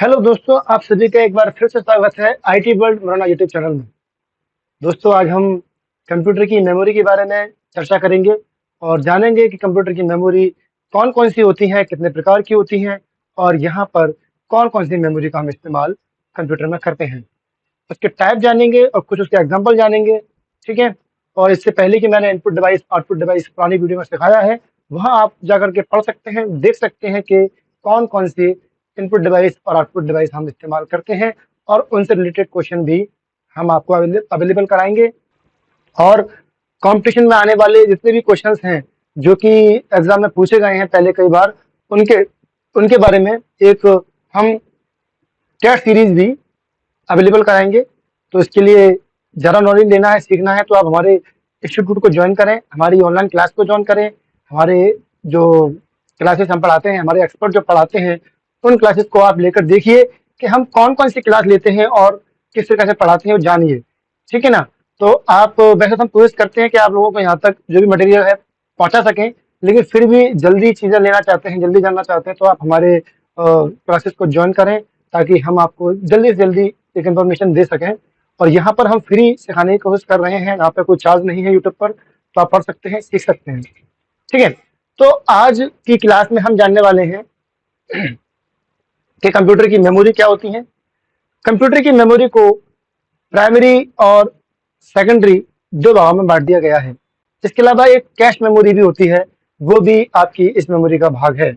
Hello दोस्तों, आप सभी का एक बार फिर से स्वागत है IT world Morana YouTube channel में। दोस्तों, आज हम कंप्यूटर की मेमोरी के बारे में चर्चा करेंगे और जानेंगे कि कंप्यूटर की मेमोरी कौन-कौन सी होती हैं, कितने प्रकार की होती हैं और यहाँ पर कौन-कौन सी मेमोरी का हम इस्तेमाल कंप्यूटर में करते हैं। उसके टाइप जानेंगे और कुछ उसके एग्जाम्पल जानेंगे, ठीक है? और इससे पहले कि मैंने इनपुट डिवाइस, आउटपुट डिवाइस पुरानी वीडियो में सिखाया है, वहाँ आप जाकर के पढ़ सकते हैं, देख सकते हैं कि कौन-कौन सी इनपुट डिवाइस और आउटपुट डिवाइस हम इस्तेमाल करते हैं और उनसे रिलेटेड क्वेश्चन भी हम आपको अवेलेबल कराएँगे। और कॉम्पिटिशन में आने वाले जितने भी क्वेश्चंस हैं, जो कि एग्ज़ाम में पूछे गए हैं पहले कई बार, उनके उनके बारे में एक हम टेस्ट सीरीज़ भी अवेलेबल कराएँगे। तो इसके लिए ज़्यादा नॉलेज लेना है, सीखना है, तो आप हमारे इंस्टीट्यूट को जॉइन करें, हमारी ऑनलाइन क्लास को जॉइन करें। हमारे जो क्लासेस हम पढ़ाते हैं, हमारे एक्सपर्ट जो पढ़ाते हैं, उन क्लासेस को आप लेकर देखिए कि हम कौन-कौन सी क्लास लेते हैं और किस तरह से पढ़ाते हैं, वो जानिए। ठीक है ना? तो आप वैसे तो हम कोशिश करते हैं कि आप लोगों को यहाँ तक जो भी मटेरियल है पहुँचा सकें, लेकिन फिर भी जल्दी चीज़ें लेना चाहते हैं, जल्दी जानना चाहते हैं, तो आप हमारे क्लासेस को जॉइन करें, ताकि हम आपको जल्दी से जल्दी एक इन्फॉर्मेशन दे सकें। और यहाँ पर हम फ्री सिखाने की कोशिश कर रहे हैं, यहाँ पे कोई चार्ज नहीं है यूट्यूब पर, तो आप पढ़ सकते हैं, सीख सकते हैं। ठीक है? तो आज की क्लास में हम जानने वाले हैं कि कंप्यूटर की मेमोरी क्या होती है। कंप्यूटर की मेमोरी को प्राइमरी और सेकेंडरी दो भागों में बांट दिया गया है। इसके अलावा एक कैश मेमोरी भी होती है, वो भी आपकी इस मेमोरी का भाग है।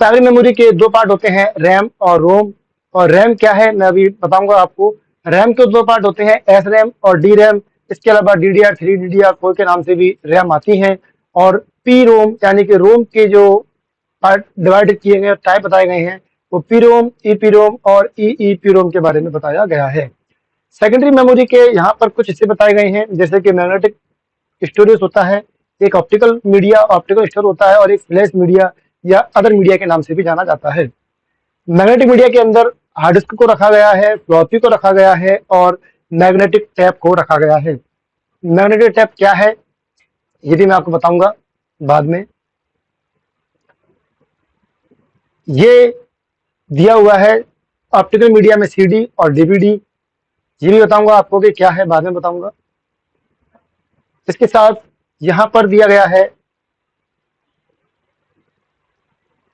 प्राइमरी मेमोरी के दो पार्ट होते हैं, रैम और रोम। और रैम क्या है मैं अभी बताऊंगा आपको। रैम के दो पार्ट होते हैं, एस रैम और डी रैम। इसके अलावा DDR3, DDR4 के नाम से भी रैम आती हैं। और पी रोम यानी कि रोम के जो पार्ट डिवाइड किए गए, टाइप बताए गए हैं, वो पी रोम, ईपी रोम और ईईपी रोम के बारे में बताया गया है। सेकेंडरी मेमोरी के यहाँ पर कुछ हिस्से बताए गए हैं, जैसे कि मैग्नेटिक स्टोरेज होता है, एक ऑप्टिकल मीडिया, ऑप्टिकल स्टोर होता है, और एक फ्लैश मीडिया या अदर मीडिया के नाम से भी जाना जाता है। मैग्नेटिक मीडिया के अंदर हार्ड डिस्क को रखा गया है, फ्लॉपी को रखा गया है और मैग्नेटिक टैप को रखा गया है। मैग्नेटिक टैप क्या है ये भी मैं आपको बताऊंगा बाद में। ये दिया हुआ है ऑप्टिकल मीडिया में CD और DVD, ये भी बताऊंगा आपको कि क्या है, बाद में बताऊंगा। इसके साथ यहां पर दिया गया है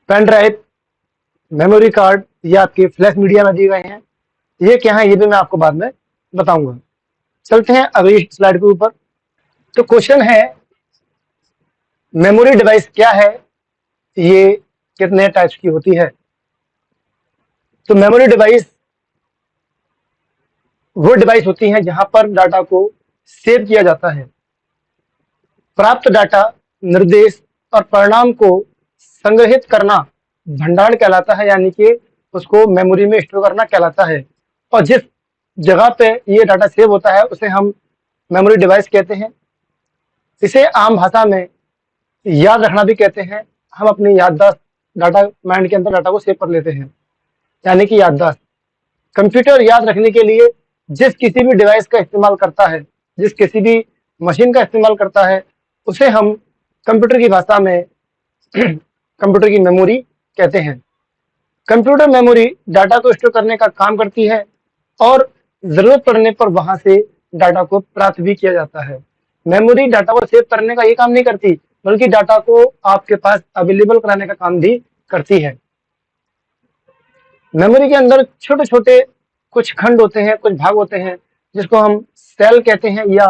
पेन ड्राइव, मेमोरी कार्ड, ये आपके फ्लैश मीडिया में दिए गए हैं। ये क्या है ये भी मैं आपको बाद में बताऊंगा। चलते हैं अगली स्लाइड के ऊपर। तो क्वेश्चन है, मेमोरी डिवाइस क्या है, ये कितने टाइप्स की होती है। तो मेमोरी डिवाइस वो डिवाइस होती हैं जहां पर डाटा को सेव किया जाता है। प्राप्त डाटा, निर्देश और परिणाम को संग्रहित करना भंडारण कहलाता है, यानी कि उसको मेमोरी में स्टोर करना कहलाता है। और जिस जगह पे ये डाटा सेव होता है उसे हम मेमोरी डिवाइस कहते हैं। इसे आम भाषा में याद रखना भी कहते हैं। हम अपनी याददाश्त, डाटा माइंड के अंदर डाटा को सेव कर लेते हैं, यानी कि याददाश्त। कंप्यूटर याद रखने के लिए जिस किसी भी डिवाइस का इस्तेमाल करता है, जिस किसी भी मशीन का इस्तेमाल करता है, उसे हम कंप्यूटर की भाषा में कंप्यूटर की मेमोरी कहते हैं। कंप्यूटर मेमोरी डाटा को स्टोर करने का काम करती है और जरूरत पड़ने पर वहां से डाटा को प्राप्त भी किया जाता है। मेमोरी डाटा को सेव करने का ये काम नहीं करती, बल्कि डाटा को आपके पास अवेलेबल कराने का काम भी करती है। मेमोरी के अंदर छोटे छोटे कुछ खंड होते हैं, कुछ भाग होते हैं, जिसको हम सेल कहते हैं या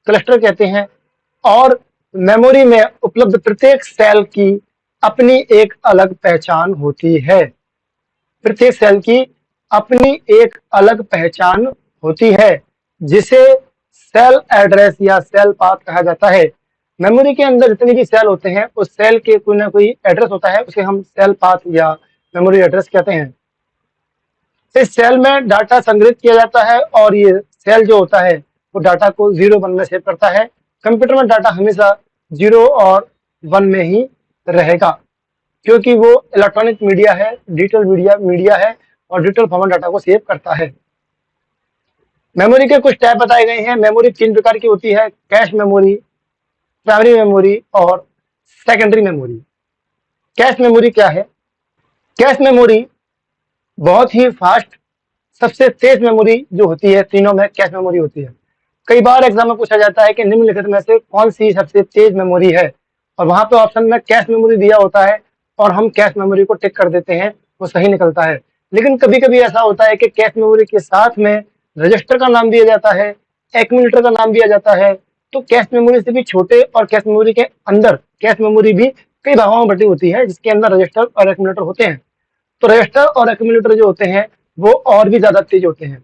क्लस्टर कहते हैं। और मेमोरी में उपलब्ध प्रत्येक सेल की अपनी एक अलग पहचान होती है। प्रत्येक सेल की अपनी एक अलग पहचान होती है, जिसे सेल एड्रेस या सेल पाथ कहा जाता है। मेमोरी के अंदर जितने भी सेल होते हैं, उस सेल के कोई ना कोई एड्रेस होता है, उसे हम सेल पाथ या मेमोरी एड्रेस कहते हैं। इस सेल में डाटा संग्रहित किया जाता है और ये सेल जो होता है वो डाटा को 0 1 में सेव करता है। कंप्यूटर में डाटा हमेशा 0 और 1 में ही रहेगा, क्योंकि वो इलेक्ट्रॉनिक मीडिया है, डिजिटल मीडिया है और डिजिटल फॉर्मेट डाटा को सेव करता है। मेमोरी के कुछ टाइप बताए गए हैं। मेमोरी 3 प्रकार की होती है, कैश मेमोरी, प्राइमरी मेमोरी और सेकेंडरी मेमोरी। कैश मेमोरी क्या है? कैश मेमोरी बहुत ही फास्ट, सबसे तेज मेमोरी जो होती है तीनों में कैश मेमोरी होती है। कई बार एग्जाम में पूछा जाता है कि निम्नलिखित में से कौन सी सबसे तेज मेमोरी है, और वहां पे ऑप्शन में कैश मेमोरी दिया होता है और हम कैश मेमोरी को टिक कर देते हैं, वो सही निकलता है। लेकिन कभी कभी ऐसा होता है कि कैश मेमोरी के साथ में रजिस्टर का नाम दिया जाता है, एक्यूमुलेटर का नाम दिया जाता है। तो कैश मेमोरी से भी छोटे और कैश मेमोरी के अंदर कैश मेमोरी भी कई भागों में बटी होती है, जिसके अंदर रजिस्टर और एक्यूमुलेटर होते हैं। तो रजिस्टर और एक्यूमुलेटर जो होते हैं वो और भी ज्यादा तेज होते हैं।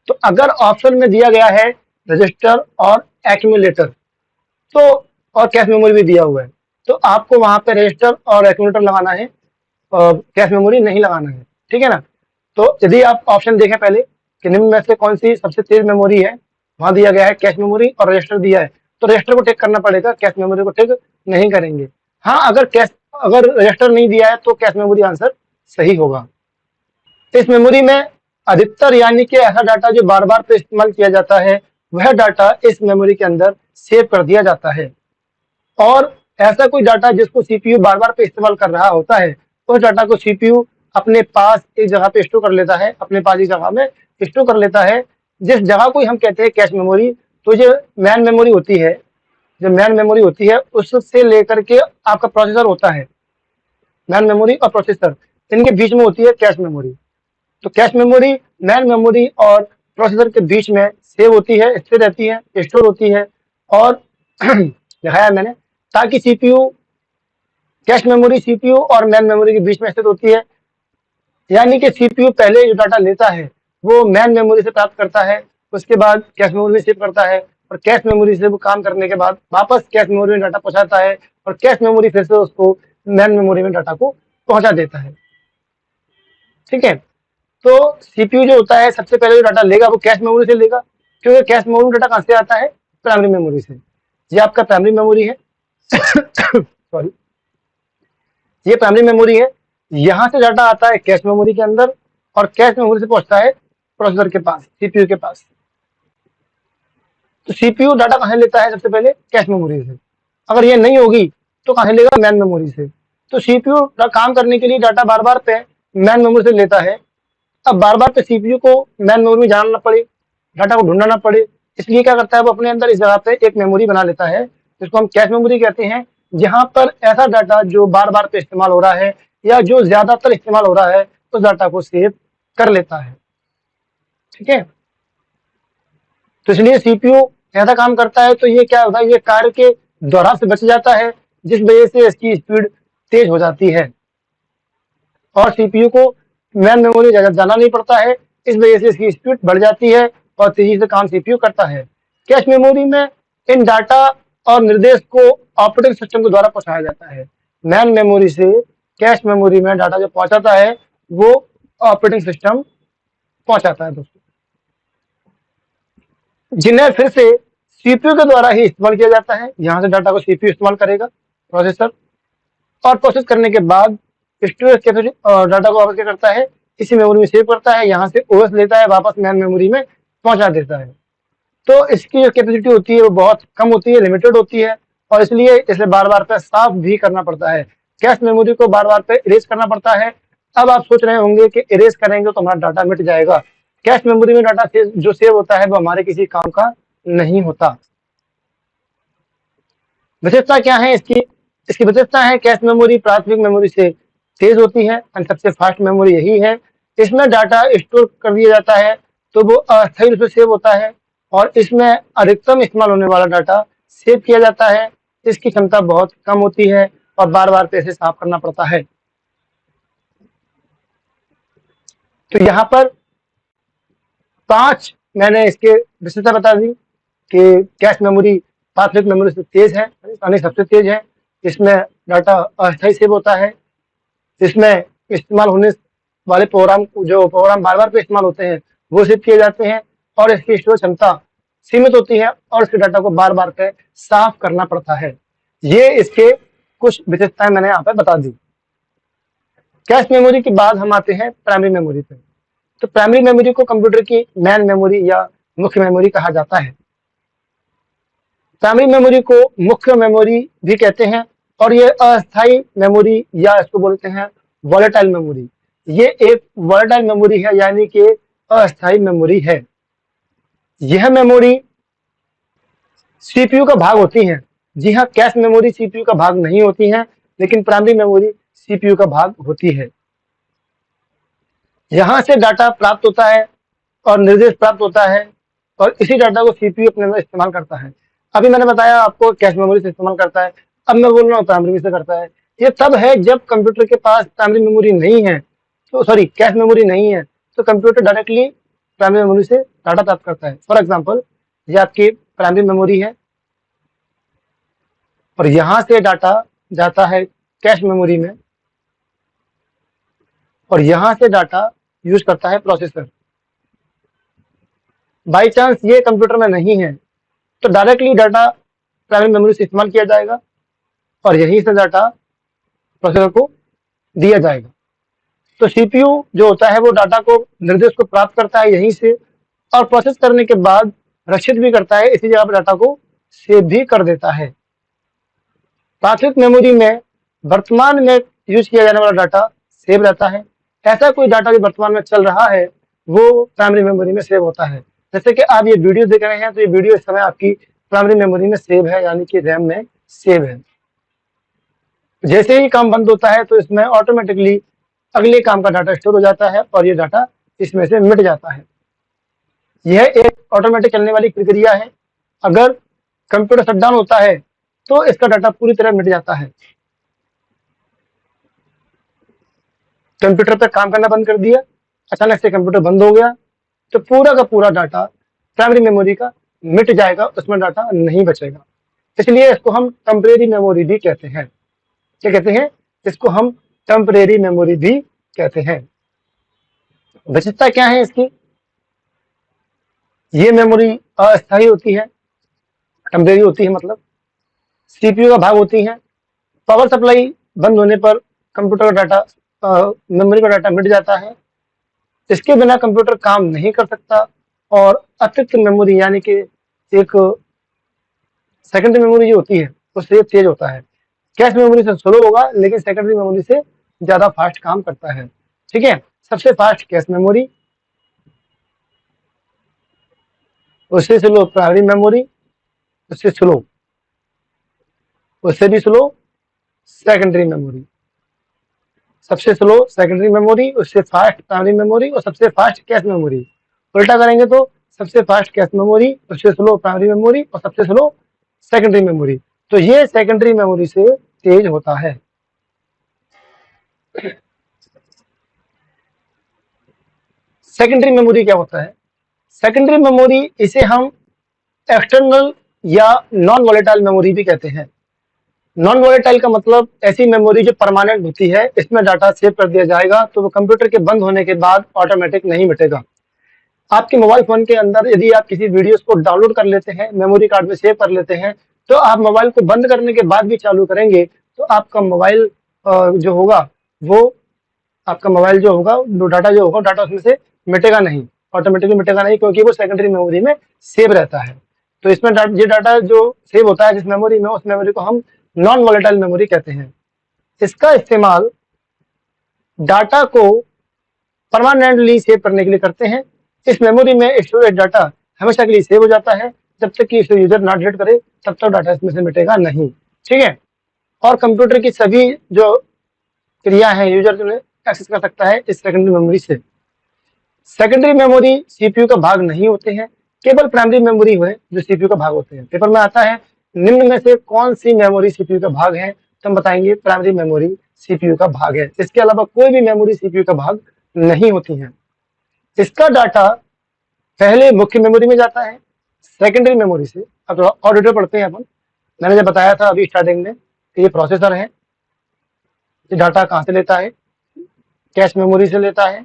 तो अगर ऑप्शन में दिया गया है रजिस्टर और एक्यूमुलेटर, तो और कैश मेमोरी भी दिया हुआ है, तो आपको वहां पे रजिस्टर और एक्यूमुलेटर लगाना है और कैश मेमोरी नहीं लगाना है, ठीक है ना। तो यदि आप ऑप्शन देखें पहले कि निम्न में से कौन सी सबसे तेज मेमोरी है, वहां दिया गया है कैश मेमोरी और रजिस्टर दिया है, तो रजिस्टर को टिक करना पड़ेगा, कैश मेमोरी को टिक नहीं करेंगे। हाँ, अगर रजिस्टर नहीं दिया है तो कैश मेमोरी आंसर सही होगा। इस मेमोरी में अधिकतर यानी कि ऐसा डाटा जो बार बार पे इस्तेमाल किया जाता है, वह डाटा इस मेमोरी के अंदर सेव कर दिया जाता है। और ऐसा कोई डाटा जिसको सीपीयू बार बार पे इस्तेमाल कर रहा होता है, उस डाटा को सीपीयू अपने पास एक जगह पे स्टोर कर लेता है, अपने पास एक जगह में स्टोर कर लेता है, जिस जगह को हम कहते हैं कैश मेमोरी। तो जो मैन मेमोरी होती है, जो मैन मेमोरी होती है उससे लेकर के आपका प्रोसेसर होता है, मैन मेमोरी और प्रोसेसर, इनके बीच में होती है कैश मेमोरी। तो कैश मेमोरी मैन मेमोरी और प्रोसेसर के बीच में सेव होती है, स्थिर रहती है, स्टोर होती है। और दिखाया मैंने, ताकि सीपीयू कैश मेमोरी सीपीयू और मैन मेमोरी के बीच में स्थित होती है। यानी कि सीपीयू पहले जो डाटा लेता है वो मैन मेमोरी से प्राप्त करता है, उसके बाद कैश मेमोरी में सेव करता है, और कैश मेमोरी से वो काम करने के बाद वापस कैश मेमोरी में डाटा पहुंचाता है, और कैश मेमोरी फिर से उसको मैन मेमोरी में डाटा को पहुंचा देता है, ठीक है। तो सीपीयू जो होता है सबसे पहले जो डाटा लेगा वो कैश मेमोरी से लेगा, क्योंकि कैश मेमोरी में डाटा कहां से आता है, प्राइमरी मेमोरी से। ये आपका प्राइमरी मेमोरी है सॉरी, ये प्राइमरी मेमोरी है। यहां से डाटा आता है कैश मेमोरी के अंदर, और कैश मेमोरी से पहुंचता है प्रोसेसर के पास, सीपीयू के पास। तो सीपीयू डाटा कहां लेता है, सबसे पहले कैश मेमोरी से। अगर ये नहीं होगी तो कहां लेगा, मैन मेमोरी से। तो सीपीयू काम करने के लिए डाटा बार बार पे मैन मेमोरी से लेता है। अब बार बार पे सीपीयू को मैन मेमोरी में जाना ना पड़े, डाटा को ढूंढना ना पड़े, इसलिए क्या करता है वो अपने अंदर इस जगह पे एक मेमोरी बना लेता है, जिसको हम कैश मेमोरी कहते हैं। जहां पर ऐसा डाटा जो बार बार पे इस्तेमाल हो रहा है या जो ज्यादातर इस्तेमाल हो रहा है, उस डाटा को सेव कर लेता है, ठीक है। तो इसलिए सीपीयू ऐसा काम करता है, तो ये क्या होता है, ये कार्य के दोहराव से बच जाता है, जिस वजह से इसकी स्पीड तेज हो जाती है, और सीपीयू को मैन मेमोरी जाना नहीं पड़ता है, इस वजह से इसकी स्पीड बढ़ जाती है और तेजी से काम सीपीयू करता है। कैश मेमोरी में इन डाटा और निर्देश को ऑपरेटिंग सिस्टम के द्वारा पहुंचाया जाता है। मैन मेमोरी से कैश मेमोरी में डाटा जो पहुंचाता है वो ऑपरेटिंग सिस्टम पहुंचाता है दोस्तों, जिन्हें फिर से सीपीयू के द्वारा ही इस्तेमाल किया जाता है। यहाँ से डाटा को सीपीयू इस्तेमाल करेगा, प्रोसेसर, और प्रोसेस करने के बाद स्टोरेज कैपेसिटी डाटा को वापस क्या करता है, इसी मेमोरी में सेव करता है, यहाँ से ओएस लेता है, वापस मैन मेमोरी में पहुंचा देता है। तो इसकी जो कैपेसिटी होती है वो बहुत कम होती है, लिमिटेड होती है, और इसलिए इसे बार बार पे साफ भी करना पड़ता है। कैश मेमोरी को बार बार पे इरेज करना पड़ता है। अब आप सोच रहे होंगे कि इरेज करेंगे तो हमारा डाटा मिट जाएगा। कैश मेमोरी में डाटा जो सेव होता है वो हमारे किसी काम का नहीं होता। विशेषता क्या है इसकी, इसकी विशेषता है कैश मेमोरी प्राथमिक मेमोरी से तेज होती है, और सबसे फास्ट मेमोरी यही है। इसमें डाटा स्टोर कर दिया जाता है तो वो अस्थायी रूप से सेव होता है, और इसमें अधिकतम इस्तेमाल होने वाला डाटा सेव किया जाता है। इसकी क्षमता बहुत कम होती है और बार बार पैसे साफ करना पड़ता है। तो यहाँ पर 5 मैंने इसके विशेषता बता दी कि कैश मेमोरी प्राथमिक मेमोरी से तेज है, यानी सबसे तेज है। इसमें डाटा अस्थायी सेव होता है, इसमें इस्तेमाल होने वाले प्रोग्राम जो प्रोग्राम बार बार पे इस्तेमाल होते हैं वो सेव किए जाते हैं, और इसकी स्टोरेज क्षमता सीमित होती है, और इसके डाटा को बार बार पे साफ करना पड़ता है। ये इसके कुछ विशेषताएं मैंने यहाँ पे बता दी। कैश मेमोरी के बाद हम आते हैं प्राइमरी मेमोरी पे। तो प्राइमरी मेमोरी को कंप्यूटर की मैन मेमोरी या मुख्य मेमोरी कहा जाता है। प्राइमरी मेमोरी को मुख्य मेमोरी भी कहते हैं, और ये अस्थायी मेमोरी या इसको बोलते हैं वॉलेटाइल मेमोरी। ये एक वॉलेटाइल मेमोरी है, यानी कि अस्थायी मेमोरी है। यह मेमोरी सीपीयू का भाग होती है। जी हाँ, कैश मेमोरी सीपीयू का भाग नहीं होती है, लेकिन प्राइमरी मेमोरी सीपीयू का भाग होती है। यहाँ से डाटा प्राप्त होता है और निर्देश प्राप्त होता है, और इसी डाटा को सीपीयू अपने अंदर इस्तेमाल करता है। अभी मैंने बताया आपको कैश मेमोरी से इस्तेमाल करता है, अब मैं बोल रहा हूँ प्राइमरी से करता है। ये तब है जब कंप्यूटर के पास प्राइमरी मेमोरी नहीं है, तो सॉरी कैश मेमोरी नहीं है, तो कंप्यूटर डायरेक्टली प्राइमरी मेमोरी से डाटा प्राप्त करता है। फॉर एग्जाम्पल, ये आपकी प्राइमरी मेमोरी है और यहाँ से डाटा जाता है कैश मेमोरी में, और यहाँ से डाटा यूज करता है प्रोसेसर। बाई चांस ये कंप्यूटर में नहीं है, तो डायरेक्टली डाटा प्राइमरी मेमोरी से इस्तेमाल किया जाएगा और यहीं से डाटा प्रोसेसर को दिया जाएगा। तो सीपीयू जो होता है वो डाटा को, निर्देश को प्राप्त करता है यहीं से, और प्रोसेस करने के बाद रक्षित भी करता है, इसी जगह पर डाटा को सेव भी कर देता है। प्राथमिक मेमोरी में वर्तमान में यूज किया जाने वाला डाटा सेव रहता है। ऐसा कोई डाटा जो वर्तमान में चल रहा है वो प्राइमरी मेमोरी में सेव होता है। जैसे कि आप ये वीडियो देख रहे हैं, तो ये वीडियो इस समय आपकी प्राइमरी मेमोरी में सेव है, यानी कि रैम में सेव है। जैसे ही काम बंद होता है तो इसमें ऑटोमेटिकली अगले काम का डाटा स्टोर हो जाता है और ये डाटा इसमें से मिट जाता है। यह एक ऑटोमेटिक चलने वाली प्रक्रिया है। अगर कंप्यूटर शटडाउन होता है तो इसका डाटा पूरी तरह मिट जाता है। कंप्यूटर पे काम करना बंद कर दिया, अचानक से कंप्यूटर बंद हो गया, तो पूरा का पूरा डाटा प्राइमरी मेमोरी का मिट जाएगा, उसमें डाटा नहीं बचेगा। इसलिए इसको हम टेम्परेरी मेमोरी भी कहते हैं। क्या कहते हैं? इसको हम टेम्परेरी मेमोरी भी कहते हैं। विशेषता क्या है इसकी? ये मेमोरी अस्थायी होती है, टेम्परेरी होती है, मतलब सीपीयू का भाग होती है। पावर सप्लाई बंद होने पर कंप्यूटर का डाटा, मेमोरी का डाटा मिट जाता है। इसके बिना कंप्यूटर काम नहीं कर सकता, और अतिरिक्त मेमोरी यानी कि एक सेकेंडरी मेमोरी जो होती है उससे तेज होता है। कैश मेमोरी से स्लो होगा, लेकिन सेकेंडरी मेमोरी से ज्यादा फास्ट काम करता है। ठीक है, सबसे फास्ट कैश मेमोरी, उससे स्लो प्राइमरी मेमोरी, उससे स्लो, उससे भी स्लो सेकेंडरी मेमोरी, सबसे स्लो सेकेंडरी मेमोरी, उससे फास्ट प्राइमरी मेमोरी और सबसे फास्ट कैश मेमोरी। उल्टा करेंगे तो सबसे फास्ट कैश मेमोरी, उससे स्लो प्राइमरी मेमोरी और सबसे स्लो सेकेंडरी मेमोरी। तो ये सेकेंडरी मेमोरी से तेज होता है। सेकेंडरी मेमोरी क्या होता है? सेकेंडरी मेमोरी, इसे हम एक्सटर्नल या नॉन वॉलेटाइल मेमोरी भी कहते हैं। नॉन वॉलेटाइल का मतलब ऐसी मेमोरी जो परमानेंट होती है, इसमें डाटा सेव कर दिया जाएगा तो वो कंप्यूटर के बंद होने के बाद ऑटोमेटिक नहीं मिटेगा। आपके मोबाइल फोन के अंदर यदि आप किसी वीडियोस को डाउनलोड कर लेते हैं, मेमोरी कार्ड में सेव कर लेते हैं, तो आप मोबाइल को बंद करने के बाद भी चालू करेंगे तो आपका मोबाइल जो होगा वो आपका मोबाइल जो होगा, डाटा जो होगा, डाटा उसमें से मिटेगा नहीं, ऑटोमेटिकली मिटेगा नहीं, क्योंकि वो सेकेंडरी मेमोरी में सेव रहता है। तो इसमें ये डाटा जो सेव होता है जिस मेमोरी में, उस मेमोरी को हम नॉन वॉलेटाइल मेमोरी कहते हैं। इसका इस्तेमाल डाटा को परमानेंटली सेव करने के लिए करते हैं। इस मेमोरी में स्टोरेज डाटा हमेशा के लिए सेव हो जाता है, जब तक कि इसे यूजर ना डिलीट करे तब तक डाटा इसमें से मिटेगा नहीं। ठीक है, और कंप्यूटर की सभी जो क्रिया है यूजर जो एक्सेस कर सकता है इस सेकेंडरी मेमोरी से। सेकेंडरी मेमोरी सीपीयू का भाग नहीं होते हैं, केवल प्राइमरी मेमोरी हुए जो सीपीयू का भाग होते हैं। पेपर में आता है निम्न में से कौन सी मेमोरी सीपीयू का भाग है, तो हम बताएंगे प्राइमरी मेमोरी सीपीयू का भाग है। इसके अलावा कोई भी मेमोरी सीपीयू का भाग नहीं होती है। इसका डाटा पहले मुख्य मेमोरी में जाता है, सेकेंडरी मेमोरी से। अब और डिटेल पढ़ते हैं अपन। मैंने जब बताया था अभी स्टार्टिंग में कि ये प्रोसेसर है, ये डाटा कहाँ से लेता है? कैश मेमोरी से लेता है।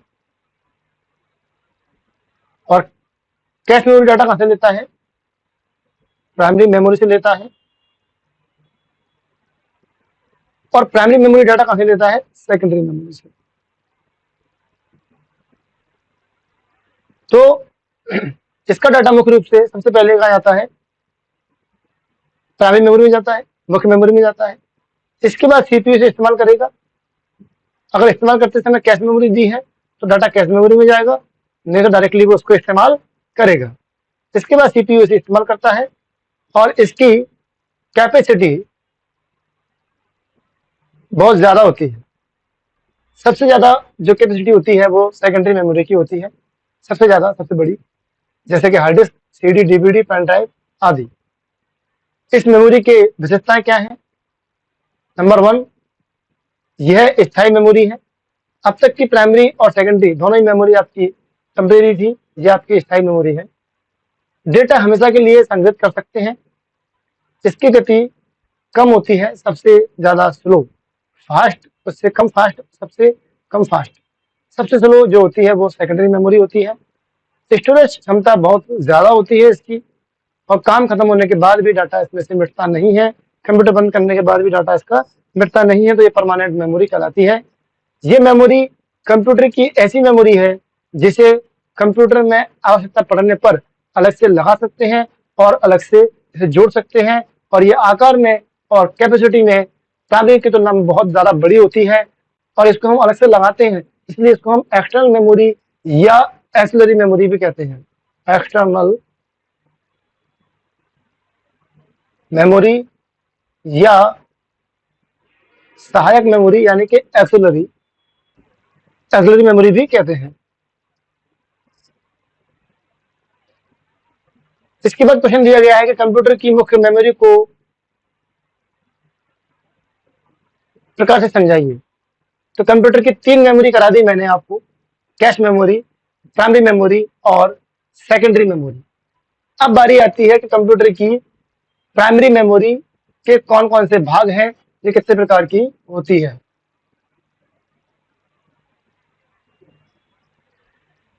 और कैश मेमोरी डाटा कहाँ से लेता है? प्राइमरी मेमोरी से लेता है। और प्राइमरी मेमोरी डाटा कहाँ से लेता है? सेकेंडरी मेमोरी से। तो इसका डाटा मुख्य रूप से सबसे पहले कहा जाता है प्राइमरी मेमोरी में जाता है, मुख्य मेमोरी में जाता है। इसके बाद सीपीयू से इस्तेमाल करेगा। अगर इस्तेमाल करते समय कैश मेमोरी दी है तो डाटा कैश मेमोरी में जाएगा, नहीं तो डायरेक्टली वो उसको इस्तेमाल करेगा। इसके बाद सीपीयू इसे इस्तेमाल करता है और इसकी कैपेसिटी बहुत ज्यादा होती है। सबसे ज्यादा जो कैपेसिटी होती है वो सेकेंडरी मेमोरी की होती है, सबसे ज्यादा, सबसे बड़ी, जैसे कि hard disk, CD, DVD, pen drive आदि। इस मेमोरी के विशेषताएं क्या हैं? नंबर 1, यह स्थायी मेमोरी है। अब तक की प्राइमरी और सेकेंडरी दोनों ही मेमोरी आपकी टेम्परेरी थी, यह आपकी स्थायी मेमोरी है। डेटा हमेशा के लिए संग्रहित कर सकते हैं। इसकी गति कम होती है, सबसे ज्यादा स्लो, फास्ट उससे कम फास्ट, सबसे कम फास्ट। सबसे स्लो जो होती है वो सेकेंडरी मेमोरी होती है। स्टोरेज क्षमता बहुत ज्यादा होती है इसकी, और काम खत्म होने के बाद भी डाटा इसमें से मिटता नहीं है। कंप्यूटर बंद करने के बाद भी डाटा इसका मिटता नहीं है, तो ये परमानेंट मेमोरी कहलाती है। ये मेमोरी कंप्यूटर की ऐसी मेमोरी है जिसे कंप्यूटर में आवश्यकता पड़ने पर अलग से लगा सकते हैं और अलग से इसे जोड़ सकते हैं, और ये आकार में और कैपेसिटी में प्राइमरी की तुलना में बहुत ज्यादा बड़ी होती है, और इसको हम अलग से लगाते हैं, इसलिए इसको हम एक्सटर्नल मेमोरी या एक्सिलरी मेमोरी भी कहते हैं। एक्सटर्नल मेमोरी या सहायक मेमोरी यानी कि एक्सिलरी मेमोरी भी कहते हैं। इसके बाद क्वेश्चन दिया गया है कि कंप्यूटर की मुख्य मेमोरी को प्रकार से समझाइए। तो कंप्यूटर की 3 मेमोरी करा दी मैंने आपको, कैश मेमोरी, प्राइमरी मेमोरी और सेकेंडरी मेमोरी। अब बारी आती है कि कंप्यूटर की प्राइमरी मेमोरी के कौन कौन से भाग हैं, ये कितने प्रकार की होती है।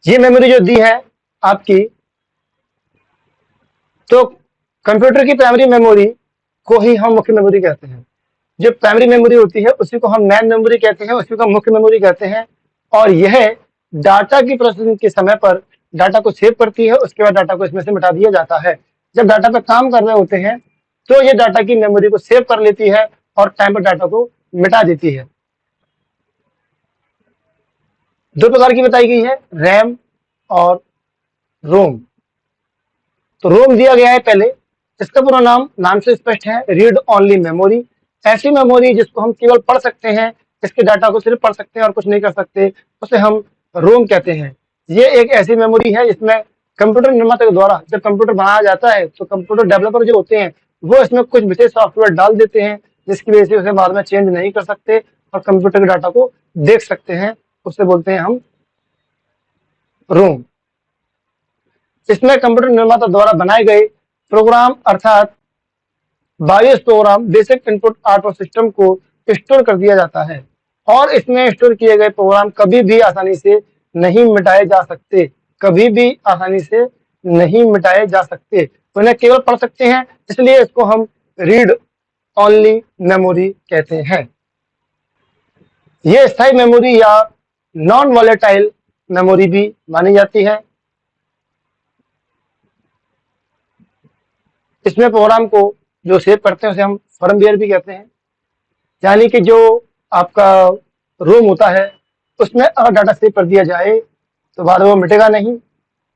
ये मेमोरी जो दी है आपकी, तो कंप्यूटर की प्राइमरी मेमोरी को ही हम मुख्य मेमोरी कहते हैं। जो प्राइमरी मेमोरी होती है उसी को हम मेन मेमोरी कहते हैं, उसी को मुख्य मेमोरी कहते हैं, और यह डाटा की प्रोसेसिंग के समय पर डाटा को सेव करती है, उसके बाद डाटा को इसमें से मिटा दिया जाता है। जब डाटा पर काम कर रहे होते हैं तो ये डाटा की मेमोरी को सेव कर लेती है और टाइम पर डाटा को मिटा देती है। 2 प्रकार की बताई गई है, रैम और रोम। तो रोम दिया गया है पहले, इसका पूरा नाम से स्पष्ट है, रीड ओनली मेमोरी। ऐसी मेमोरी जिसको हम केवल पढ़ सकते हैं, इसके डाटा को सिर्फ पढ़ सकते हैं और कुछ नहीं कर सकते, उसे हम रोम कहते हैं। ये एक ऐसी मेमोरी है जिसमें कंप्यूटर निर्माता के द्वारा जब कंप्यूटर बनाया जाता है तो कंप्यूटर डेवलपर जो होते हैं वो इसमें कुछ विशेष सॉफ्टवेयर डाल देते हैं, जिसकी वजह से उसे बाद में चेंज नहीं कर सकते और कंप्यूटर के डाटा को देख सकते हैं, उससे बोलते हैं हम रोम। इसमें कंप्यूटर निर्माता द्वारा बनाए गए प्रोग्राम अर्थात BIOS program, basic input output system को स्टोर कर दिया जाता है, और इसमें स्टोर किए गए प्रोग्राम कभी भी आसानी से नहीं मिटाए जा सकते, कभी भी आसानी से नहीं मिटाए जा सकते, उन्हें केवल पढ़ सकते हैं, इसलिए इसको हम रीड ओनली मेमोरी कहते हैं। ये स्थायी मेमोरी या नॉन वॉलेटाइल मेमोरी भी मानी जाती है। इसमें प्रोग्राम को जो सेव करते हैं उसे हम फर्मवेयर भी कहते हैं, यानी कि जो आपका रोम होता है उसमें अगर डाटा सेव कर दिया जाए तो बाद में वो मिटेगा नहीं,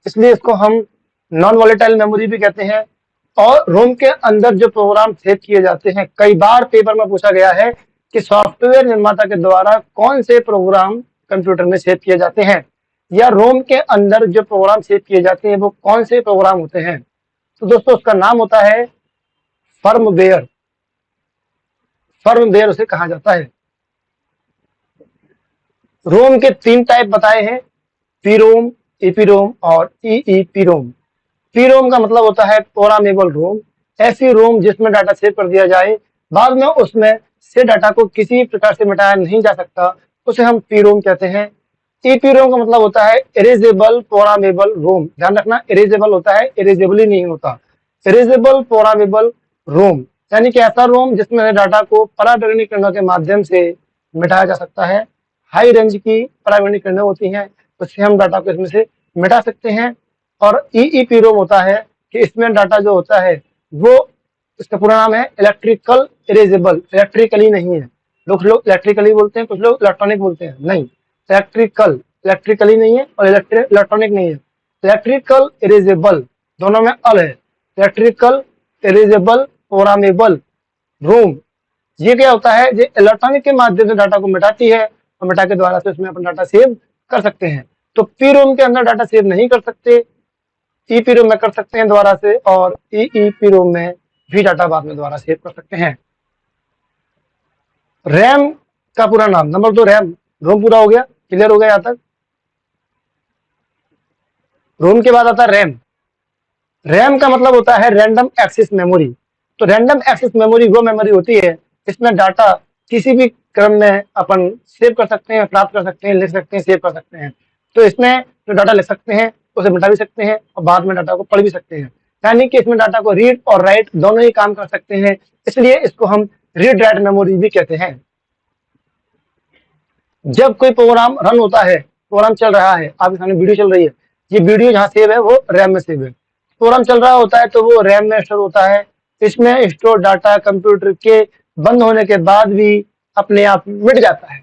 इसलिए इसको हम नॉन वॉलेटाइल मेमोरी भी कहते हैं। और रोम के अंदर जो प्रोग्राम सेव किए जाते हैं, कई बार पेपर में पूछा गया है कि सॉफ्टवेयर निर्माता के द्वारा कौन से प्रोग्राम कंप्यूटर में सेव किए जाते हैं, या रोम के अंदर जो प्रोग्राम सेव किए जाते हैं वो कौन से प्रोग्राम होते हैं। तो दोस्तों उसका नाम होता है फर्मवेयर, फर्मवेयर उसे कहा जाता है। रोम के 3 टाइप बताए हैं, पीरोम, ईपीरोम और ईईपीरोम। पीरोम का मतलब होता है प्रोग्रामेबल रोम, ऐसी रोम जिसमें डाटा सेव कर दिया जाए, बाद में उसमें से डाटा को किसी प्रकार से मिटाया नहीं जा सकता, उसे हम पीरोम कहते हैं। ईपीरोम का मतलब होता है इरेजेबल प्रोग्रामेबल रोम। ध्यान रखना, इरेजेबल होता है, इरेजेबल ही नहीं होता। इरेजेबल प्रोग्रामेबल रोम यानी कि ऐसा रोम जिसमें डाटा को पराबैंगनी किरणों के माध्यम से मिटाया जा सकता है। हाई रेंज की पराबैंगनी किरणें होती हैं, उससे हम डाटा को इसमें से मिटा सकते हैं। और ईईपीरोम होता है कि इसमें डाटा जो होता है वो, इसका पूरा नाम है इलेक्ट्रिकल इरेजेबल, इलेक्ट्रिकली नहीं है, लोग इलेक्ट्रिकली बोलते हैं, कुछ लोग इलेक्ट्रॉनिक बोलते हैं। नहीं, इलेक्ट्रिकली नहीं है और इलेक्ट्रॉनिक नहीं है। इलेक्ट्रिकल इरेजेबल दोनों में अल है। इलेक्ट्रिकल इरेजेबल प्रोग्रामेबल रोम, ये क्या होता है, ये इलेक्ट्रॉनिक के माध्यम से डाटा को मिटाती है और मिटा के द्वारा से उसमें अपना डाटा सेव कर सकते हैं। तो पी रोम के अंदर डाटा सेव नहीं कर सकते, ई पी रोम में कर सकते हैं द्वारा से, और ई पी रोम में भी डाटा बाद में द्वारा सेव कर सकते हैं। रैम का पूरा नाम, नंबर 2 रैम, रोम पूरा हो गया, क्लियर हो गया यहाँ तक। रोम के बाद आता है रैम। रैम का मतलब होता है रैंडम एक्सेस मेमोरी। तो रैंडम एक्सेस मेमोरी वो मेमोरी होती है इसमें डाटा किसी भी क्रम में अपन सेव कर सकते हैं, प्राप्त कर सकते हैं, लिख सकते हैं, सेव कर सकते हैं। तो इसमें जो डाटा लिख सकते हैं उसे मिटा भी सकते हैं और बाद में डाटा को पढ़ भी सकते हैं, यानी कि इसमें डाटा को रीड और राइट दोनों ही काम कर सकते हैं, इसलिए इसको हम रीड राइट मेमोरी भी कहते हैं। जब कोई प्रोग्राम रन होता है, प्रोग्राम चल रहा है, आपके सामने वीडियो चल रही है, ये वीडियो जहाँ सेव है वो रैम में सेव है। प्रोग्राम चल रहा होता है तो वो रैम में स्टोर होता है। इसमें स्टोर डाटा कंप्यूटर के बंद होने के बाद भी अपने आप मिट जाता है।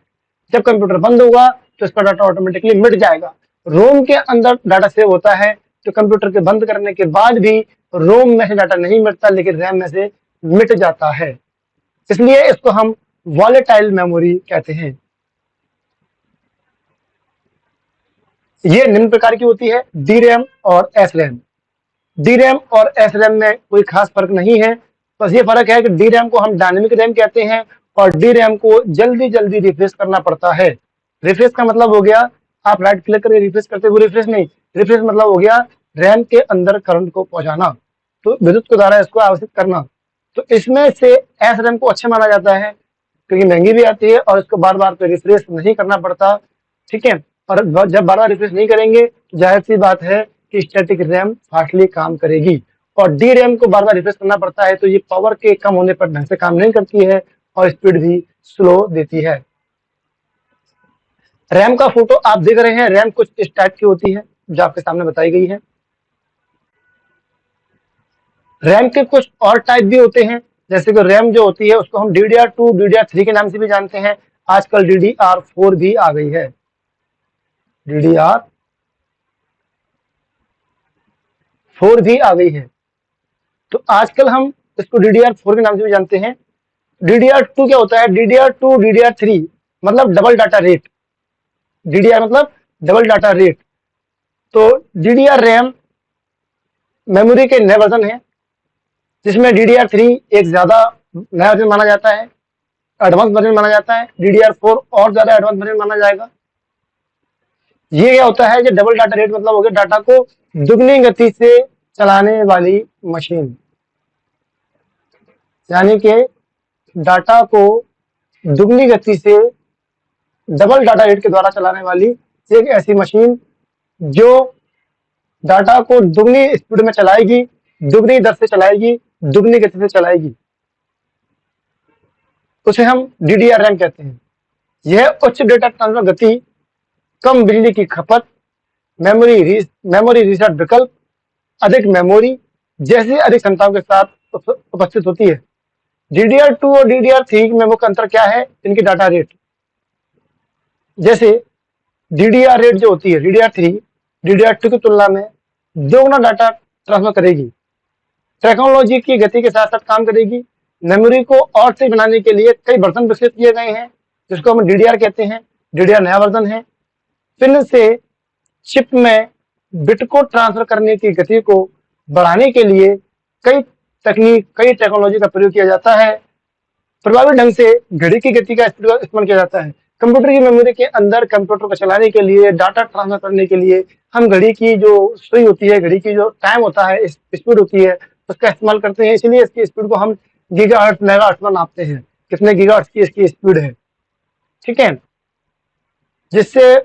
जब कंप्यूटर बंद होगा तो इसका डाटा ऑटोमेटिकली मिट जाएगा। रोम के अंदर डाटा सेव होता है तो कंप्यूटर के बंद करने के बाद भी रोम में से डाटा नहीं मिटता, लेकिन रैम में से मिट जाता है, इसलिए इसको हम वॉलेटाइल मेमोरी कहते हैं। ये निम्न प्रकार की होती है, डी रैम और एस रैम। डी रैम और एस रैम में कोई खास फर्क नहीं है, बस ये फर्क है कि डी रैम को हम डायनेमिक रैम कहते हैं और डी रैम को जल्दी जल्दी रिफ्रेश करना पड़ता है। रिफ्रेश का मतलब हो गया आप राइट क्लिक करके रिफ्रेश करते, वो रिफ्रेश नहीं, रिफ्रेश मतलब हो गया रैम के अंदर करंट को पहुंचाना, तो विद्युत के द्वारा इसको आवश्यक करना। तो इसमें से एस रैम को अच्छा माना जाता है क्योंकि महंगी भी आती है और इसको बार बार रिफ्रेश नहीं करना पड़ता, ठीक है। और जब बार बार रिफ्रेश नहीं करेंगे तो जाहिर सी बात है कि स्टैटिक रैम फास्टली काम करेगी, और डी रैम को बार बार रिफ्रेश करना पड़ता है तो ये पावर के कम होने पर ढंग से काम नहीं करती है और स्पीड भी स्लो देती है। रैम का फोटो आप देख रहे हैं, रैम कुछ इस टाइप की होती है जो आपके सामने बताई गई है। रैम के कुछ और टाइप भी होते हैं, जैसे कि रैम जो होती है उसको हम DDR2 DDR3 के नाम से भी जानते हैं। आजकल DDR4 भी आ गई है, DDR4 भी आ गई है। तो आजकल हम इसको DDR4 के नाम से भी जानते हैं। DDR2 क्या होता है, DDR2 DDR3 मतलब डबल डाटा रेट, DDR मतलब डबल डाटा रेट। तो DDR रैम मेमोरी के नए वर्जन है, जिसमें DDR3 एक ज्यादा नया वर्जन माना जाता है, एडवांस वर्जन माना जाता है। DDR4 और ज्यादा एडवांस वर्जन माना जाएगा। ये क्या होता है, जो डबल डाटा रेट मतलब हो गया डाटा को दुगनी गति से चलाने वाली मशीन, यानी कि डाटा को दुगनी गति से डबल डाटा रेट के द्वारा चलाने वाली एक ऐसी मशीन जो डाटा को दुगनी स्पीड में चलाएगी, दुगनी दर से चलाएगी, दुगनी गति से चलाएगी, उसे हम DDR रैम कहते हैं। यह उच्च डेटा ट्रांसफर गति, कम बिजली की खपत, मेमोरी रिसर्च विकल्प, अधिक मेमोरी जैसी अधिक क्षमताओं के साथ उपस्थित होती है। DDR2 और DDR3 में मुख्य अंतर क्या है, इनकी डाटा रेट। जैसे DDR रेट जो होती है, DDR3 DDR2 की तुलना में दोगुना डाटा ट्रांसफर करेगी, टेक्नोलॉजी की गति के साथ साथ काम करेगी। मेमोरी को और तेज बनाने के लिए कई वर्जन विकसित किए गए हैं, जिसको हम DDR कहते हैं। DDR नया वर्जन है। पिन से चिप में बिट को ट्रांसफर करने की गति को बढ़ाने के लिए कई टेक्नोलॉजी का प्रयोग किया जाता है। प्रभावी ढंग से घड़ी की गति का इस्तेमाल किया जाता है। कंप्यूटर की मेमोरी के अंदर कंप्यूटर को चलाने के लिए, डाटा ट्रांसफर करने के लिए हम घड़ी की जो सुई होती है, घड़ी की जो टाइम होता है, स्पीड होती है, उसका इस्तेमाल करते हैं। इसलिए इसकी स्पीड को हम गीगाहर्ट्ज मेगाहर्ट्ज में नापते हैं, कितने गीगाहर्ट्ज की इसकी स्पीड है, ठीक है। जिससे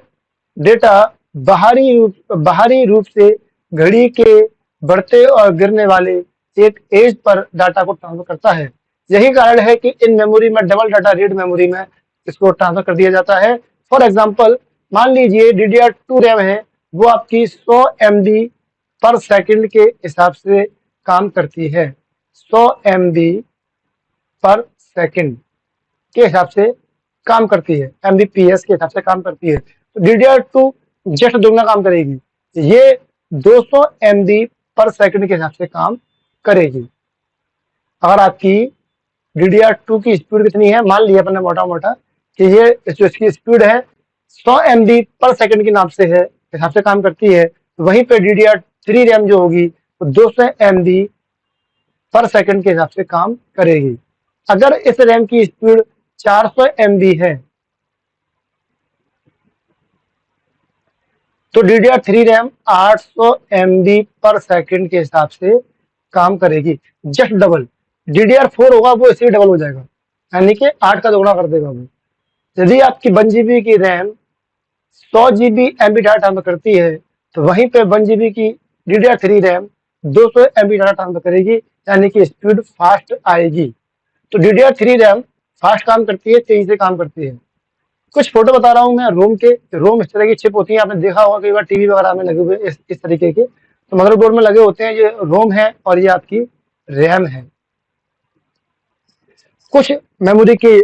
डेटा बाहरी रूप से घड़ी के बढ़ते और गिरने वाले एक एज पर डाटा को ट्रांसफर करता है। यही कारण है कि इन मेमोरी में डबल डाटा रेट मेमोरी में इसको ट्रांसफर कर दिया जाता है। फॉर एग्जांपल मान लीजिए DDR2 रैम है, वो आपकी 100 MB पर सेकंड के हिसाब से काम करती है, 100 MB पर सेकंड के हिसाब से काम करती है, एमबीपीएस के हिसाब से काम करती है। तो DDR2 जस्ट दुगना काम करेगी, ये 200 MB पर सेकंड के हिसाब से काम करेगी। अगर आपकी DDR2 की स्पीड कितनी है, मान लिया अपने मोटा मोटा कि ये जो इसकी स्पीड है 100 MB पर सेकंड के हिसाब से काम करती है, वहीं पे DDR3 रैम जो होगी वो 200 MB पर सेकंड के हिसाब से काम करेगी। अगर इस रैम की स्पीड 400 MB है तो DDR3 रैम 800 MB पर सेकंड के हिसाब से काम करेगी, जस्ट डबल। DDR4 होगा वो इससे डबल हो जाएगा, यानी कि 8 का दोगुना कर देगा वो। यदि आपकी 1 GB की RAM 100 GB MB data transfer करती है तो वहीं पे 1 GB की DDR3 RAM 200 MB data transfer करेगी, यानी कि स्पीड फास्ट आएगी। तो DDR3 रैम फास्ट काम करती है, तेजी से काम करती है। कुछ फोटो बता रहा हूँ मैं रोम के। रोम इस तरह की चिप होती है, आपने देखा होगा कई बार टीवी वगैरह में लगे हुए इस तरीके के। तो मदरबोर्ड में लगे होते हैं, ये रोम है और ये आपकी रैम है। कुछ मेमोरी की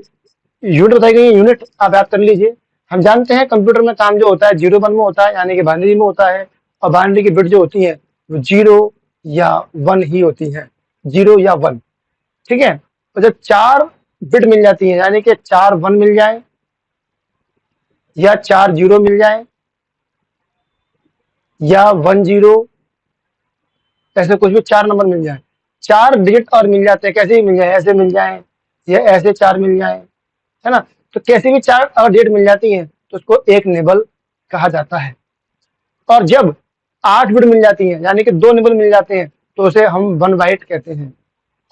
यूनिट बताई गई है, यूनिट आप याद कर लीजिए। हम जानते हैं कंप्यूटर में काम जो होता है 0 1 में होता है, यानी कि बाइनरी में होता है, और बाइनरी की बिट जो होती है वो 0 या 1 ही होती है, 0 या 1, ठीक है। तो जब 4 बिट मिल जाती है, यानी कि 4 1 मिल जाए या 4 0 मिल जाए या 1 0, ऐसे कुछ भी 4 नंबर मिल जाए, 4 डिजिट और मिल जाते हैं, कैसे भी मिल जाए, ऐसे मिल जाए या ऐसे 4 मिल जाए, है ना। तो कैसी भी 4 अगर डिजिट मिल जाती हैं तो उसको एक निबल कहा जाता है। और जब 8 बिट मिल जाती है, यानी कि 2 निबल मिल जाते हैं, तो उसे हम 1 बाइट कहते हैं।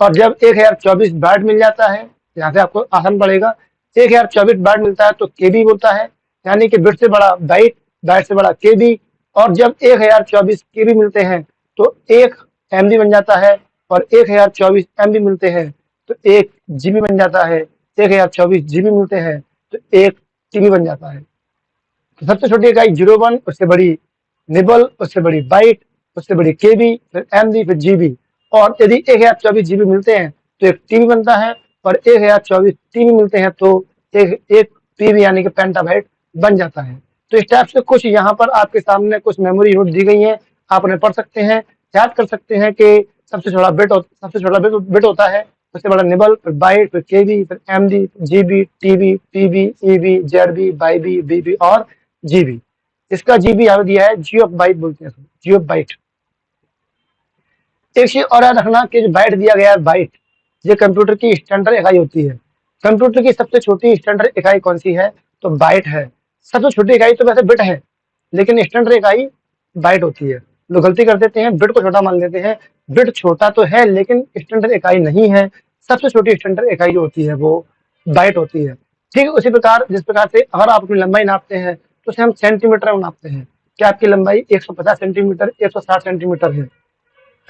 और जब 1024 बाइट मिल जाता है, यहाँ से आपको आसान पड़ेगा, 1024 बाइट मिलता है तो केबी बोलता है, यानी कि बिट से बड़ा बाइट, बाइट से बड़ा केबी। और जब 1024 केबी मिलते हैं तो 1 MB बन जाता है, और 1024 MB मिलते हैं तो 1 GB बन जाता है, 1024 GB मिलते हैं तो 1 TB बन जाता है। तो सबसे छोटी इकाई 01, उससे बड़ी निबल, उससे बड़ी बाइट, उससे बड़ी केबी, फिर MB, फिर GB। और यदि 1024 GB मिलते हैं तो 1 TB बनता है, और 1024 TB मिलते हैं तो एक PB यानी कि पेंटाबाइट बन जाता है। तो इस टाइप से कुछ यहाँ पर आपके सामने कुछ मेमोरी यूनिट दी गई हैं, आप उन्हें पढ़ सकते हैं, याद कर सकते हैं कि सबसे छोटा बिट होता है, उससे बड़ा निबल, फिर बाइट, फिर केबी, फिर MB, GB, TB, PB, EB, ZB, बाईबी, BB और GB। इसका GB यहाँ दिया है, जी ऑफ बाइट बोलते हैं, जी ऑफ बाइट। एक चीज और याद रखना कि जो बाइट दिया गया है, बाइट, ये कंप्यूटर की स्टैंडर्ड इकाई होती है। कंप्यूटर की सबसे छोटी स्टैंडर्ड इकाई कौन सी है, तो बाइट है। सबसे छोटी इकाई तो वैसे बिट है, लेकिन स्टैंडर्ड इकाई बाइट होती है। लोग गलती कर देते हैं, बिट को छोटा मान लेते हैं। बिट छोटा तो है लेकिन स्टैंडर्ड इकाई नहीं है। सबसे छोटी स्टैंडर्ड इकाई जो होती है वो बाइट होती है। ठीक उसी प्रकार जिस प्रकार से अगर आप अपनी लंबाई नापते हैं तो उसे हम सेंटीमीटर में नापते हैं कि आपकी लंबाई 150 सेंटीमीटर, 160 सेंटीमीटर है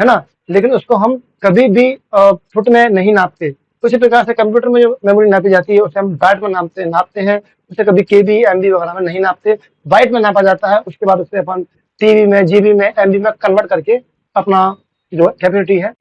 ना। लेकिन उसको हम कभी भी फुट में नहीं नापते। उसी प्रकार से कंप्यूटर में जो मेमोरी नापी जाती है उसे हम बाइट में नापते हैं। उसे कभी केबी, एमबी वगैरह में नहीं नापते, बाइट में नापा जाता है। उसके बाद उसे अपन टीबी में, जीबी में, एमबी में कन्वर्ट करके अपना जो कैपेसिटी है